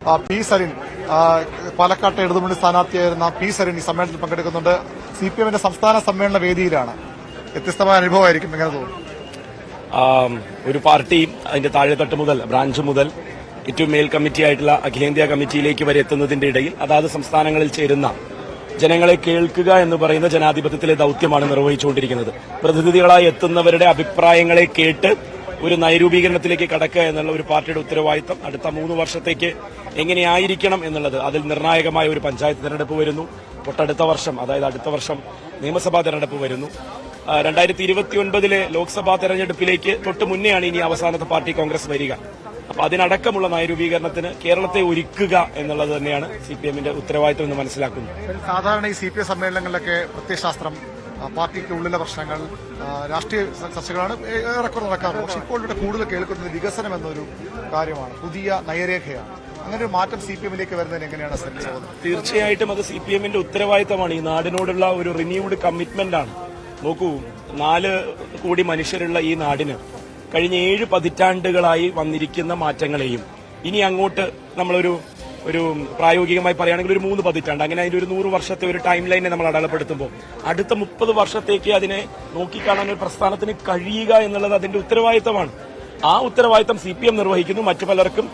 P Sarin പാലക്കാട്ടെ ഇടതുമുന്നണി സ്ഥാനാർത്ഥിയായിരുന്ന P Sarin ഈ സമ്മേളനത്തിൽ പങ്കെടുക്കുന്നുണ്ട്. സിപിഎമ്മിന്റെ സംസ്ഥാന സമ്മേളന വേദിയിലാണ്. വ്യത്യസ്തമായ അനുഭവമായിരിക്കും. എങ്ങനെ തോന്നുന്നു? ഒരു പാർട്ടി അതിന്റെ താഴെത്തട്ട് മുതൽ ബ്രാഞ്ച് മുതൽ ഏറ്റവും മേൽ കമ്മിറ്റി ആയിട്ടുള്ള അഖിലേന്ത്യാ കമ്മിറ്റിയിലേക്ക് വരെ എത്തുന്നതിന്റെ ഇടയിൽ അതാത് സംസ്ഥാനങ്ങളിൽ ചേരുന്ന ജനങ്ങളെ കേൾക്കുക എന്ന് പറയുന്ന ജനാധിപത്യത്തിലെ ദൌത്യമാണ് നിർവഹിച്ചുകൊണ്ടിരിക്കുന്നത്. പ്രതിനിധികളായി എത്തുന്നവരുടെ അഭിപ്രായങ്ങളെ കേട്ട് ഒരു നയരൂപീകരണത്തിലേക്ക് കടക്കുക എന്നുള്ള ഒരു പാർട്ടിയുടെ ഉത്തരവാദിത്തം അടുത്ത 3 വർഷത്തേക്ക് എങ്ങനെയായിരിക്കണം എന്നുള്ളത്. അതിൽ നിർണായകമായ ഒരു പഞ്ചായത്ത് തെരഞ്ഞെടുപ്പ് വരുന്നു. തൊട്ടടുത്ത വർഷം, അതായത് അടുത്ത വർഷം നിയമസഭാ തെരഞ്ഞെടുപ്പ് വരുന്നു. 2029 ലോക്സഭാ തെരഞ്ഞെടുപ്പിലേക്ക് തൊട്ട് മുന്നെയാണ് ഇനി അവസാനത്തെ പാർട്ടി കോൺഗ്രസ് വരിക. അപ്പൊ അതിനടക്കമുള്ള നയരൂപീകരണത്തിന് കേരളത്തെ ഒരുക്കുക എന്നുള്ളത് തന്നെയാണ് സിപിഎമ്മിന്റെ ഉത്തരവാദിത്തം എന്ന് മനസ്സിലാക്കുന്നു. സാധാരണ ഈ സിപിഎം സമ്മേളനങ്ങളിലൊക്കെ പ്രത്യയശാസ്ത്രം, പാർട്ടിക്ക് ഉള്ളിലെ പ്രശ്നങ്ങൾ, രാഷ്ട്രീയ ചർച്ചകളാണ് ഏറെക്കുറെ നടക്കാറുള്ളത്. പക്ഷെ ഇപ്പോൾ ഇവിടെ കൂടുതൽ കേൾക്കുന്നത് വികസനം എന്നൊരു കാര്യമാണ്, പുതിയ നയരേഖയാണ്. അങ്ങനെ ഒരു മാറ്റം സിപിഎമ്മിലേക്ക് വരുന്നതിന് എങ്ങനെയാണ് ശ്രമിച്ചത്? തീർച്ചയായിട്ടും അത് സിപിഎമ്മിന്റെ ഉത്തരവാദിത്തമാണ്. ഈ നാടിനോടുള്ള ഒരു റിന്യൂഡ് കമ്മിറ്റ്മെന്റ് ആണ്. നോക്കൂ, 4 കോടി മനുഷ്യരുള്ള ഈ നാടിന് കഴിഞ്ഞ 7 പതിറ്റാണ്ടുകളായി വന്നിരിക്കുന്ന മാറ്റങ്ങളെയും ഇനി അങ്ങോട്ട് നമ്മളൊരു പ്രായോഗികമായി പറയുകയാണെങ്കിൽ ഒരു 3 പതിറ്റാണ്ട്, അങ്ങനെ അതിന്റെ ഒരു 100 വർഷത്തെ ഒരു ടൈം ലൈനെ നമ്മൾ അടയാളപ്പെടുത്തുമ്പോൾ അടുത്ത 30 വർഷത്തേക്ക് അതിനെ നോക്കിക്കാണാൻ ഒരു പ്രസ്ഥാനത്തിന് കഴിയുക എന്നുള്ളത് അതിന്റെ ഉത്തരവാദിത്തമാണ്. ആ ഉത്തരവാദിത്തം സിപിഎം നിർവഹിക്കുന്നു. മറ്റു പലർക്കും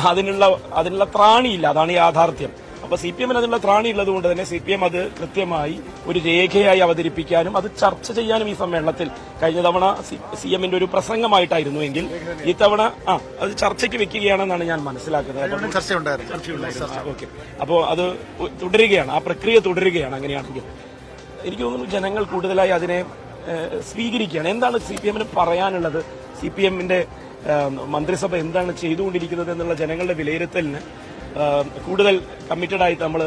അതിനുള്ള ത്രാണിയില്ല. അതാണ് യാഥാർത്ഥ്യം. അപ്പൊ സിപിഎമ്മിന് അതിനുള്ള ത്രാണി ഉള്ളതുകൊണ്ട് തന്നെ സിപിഎം അത് കൃത്യമായി ഒരു രേഖയായി അവതരിപ്പിക്കാനും അത് ചർച്ച ചെയ്യാനും ഈ സമ്മേളനത്തിൽ, കഴിഞ്ഞ തവണ സിഎമ്മിന്റെ ഒരു പ്രസംഗമായിട്ടായിരുന്നു എങ്കിൽ ഇത്തവണ അത് ചർച്ചയ്ക്ക് വെക്കുകയാണെന്നാണ് ഞാൻ മനസ്സിലാക്കുന്നത്. ചർച്ചയുണ്ടായിരുന്നു. ഓക്കെ, അപ്പോ അത് തുടരുകയാണ്, ആ പ്രക്രിയ തുടരുകയാണ്. അങ്ങനെയാണെങ്കിൽ എനിക്ക് തോന്നുന്നു ജനങ്ങൾ കൂടുതലായി അതിനെ സ്വീകരിക്കുകയാണ്. എന്താണ് സിപിഎമ്മിന് പറയാനുള്ളത്, സിപിഎമ്മിന്റെ മന്ത്രിസഭ എന്താണ് ചെയ്തുകൊണ്ടിരിക്കുന്നത് എന്നുള്ള ജനങ്ങളുടെ വിലയിരുത്തലിന് കൂടുതൽ കമ്മിറ്റഡ് ആയിട്ട് നമ്മൾ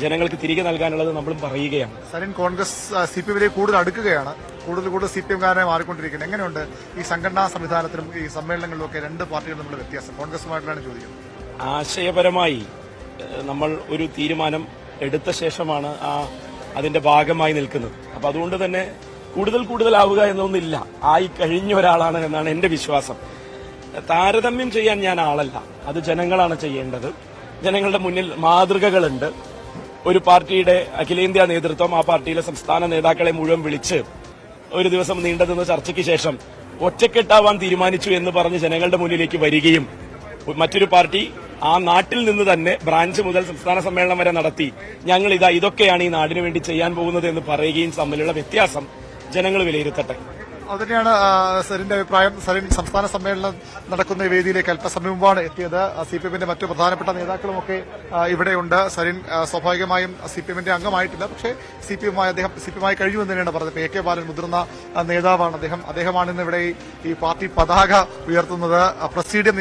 ജനങ്ങൾക്ക് തിരികെ നൽകാനുള്ളത് നമ്മളും പറയുകയാണ്. സരിൻ, കോൺഗ്രസ് സിപിഎമ്മിലേക്ക് കൂടുതൽ അടുക്കുകയാണ്, കൂടുതൽ സിപിഎംകാരനെ മാറിക്കൊണ്ടിരിക്കുന്നത്. എങ്ങനെയുണ്ട് ഈ സംഘടനാ സംവിധാനത്തിലും ഈ സമ്മേളനങ്ങളിലും ഒക്കെ 2 പാർട്ടികളും തമ്മിലുള്ള വ്യത്യാസം? കോൺഗ്രസുമായിട്ടാണ് ചോദിക്കുന്നത്. ആശയപരമായി നമ്മൾ ഒരു തീരുമാനം എടുത്ത ശേഷമാണ് അതിന്റെ ഭാഗമായി നിൽക്കുന്നത്. അപ്പൊ അതുകൊണ്ട് തന്നെ കൂടുതലാവുക എന്നൊന്നില്ല. ആയി കഴിഞ്ഞ ഒരാളാണ് എന്നാണ് എന്റെ വിശ്വാസം. താരതമ്യം ചെയ്യാൻ ഞാൻ ആളല്ല, അത് ജനങ്ങളാണ് ചെയ്യേണ്ടത്. ജനങ്ങളുടെ മുന്നിൽ മാതൃകകളുണ്ട്. ഒരു പാർട്ടിയുടെ അഖിലേന്ത്യാ നേതൃത്വം ആ പാർട്ടിയിലെ സംസ്ഥാന നേതാക്കളെ മുഴുവൻ വിളിച്ച് ഒരു ദിവസം നീണ്ടുനിന്ന ചർച്ചയ്ക്ക് ശേഷം ഒറ്റക്കെട്ടാവാൻ തീരുമാനിച്ചു എന്ന് പറഞ്ഞ് ജനങ്ങളുടെ മുന്നിലേക്ക് വരികയും മറ്റൊരു പാർട്ടി ആ നാട്ടിൽ നിന്ന് തന്നെ ബ്രാഞ്ച് മുതൽ സംസ്ഥാന സമ്മേളനം വരെ നടത്തി ഞങ്ങൾ ഇതൊക്കെയാണ് ഈ നാടിനു വേണ്ടി ചെയ്യാൻ പോകുന്നത് എന്ന് പറയുകയും തമ്മിലുള്ള വ്യത്യാസം ജനങ്ങൾ വിലയിരുത്തട്ടെ. അതുതന്നെയാണ് സരിന്റെ അഭിപ്രായം. സരിൻ സംസ്ഥാന സമ്മേളനം നടക്കുന്ന വേദിയിലേക്ക് അല്പസമയം മുമ്പാണ് എത്തിയത്. സിപിഎമ്മിന്റെ മറ്റു പ്രധാനപ്പെട്ട നേതാക്കളുമൊക്കെ ഇവിടെയുണ്ട്. സരിൻ സ്വാഭാവികമായും സിപിഎമ്മിന്റെ അംഗമായിട്ടില്ല, പക്ഷേ സിപിഎമ്മായി കഴിയുമെന്ന് തന്നെയാണ് പറഞ്ഞത്. എ കെ ബാലൻ മുതിർന്ന നേതാവാണ് അദ്ദേഹമാണ് ഇന്ന് ഇവിടെ ഈ പാർട്ടി പതാക ഉയർത്തുന്നത്. പ്രസിഡിയം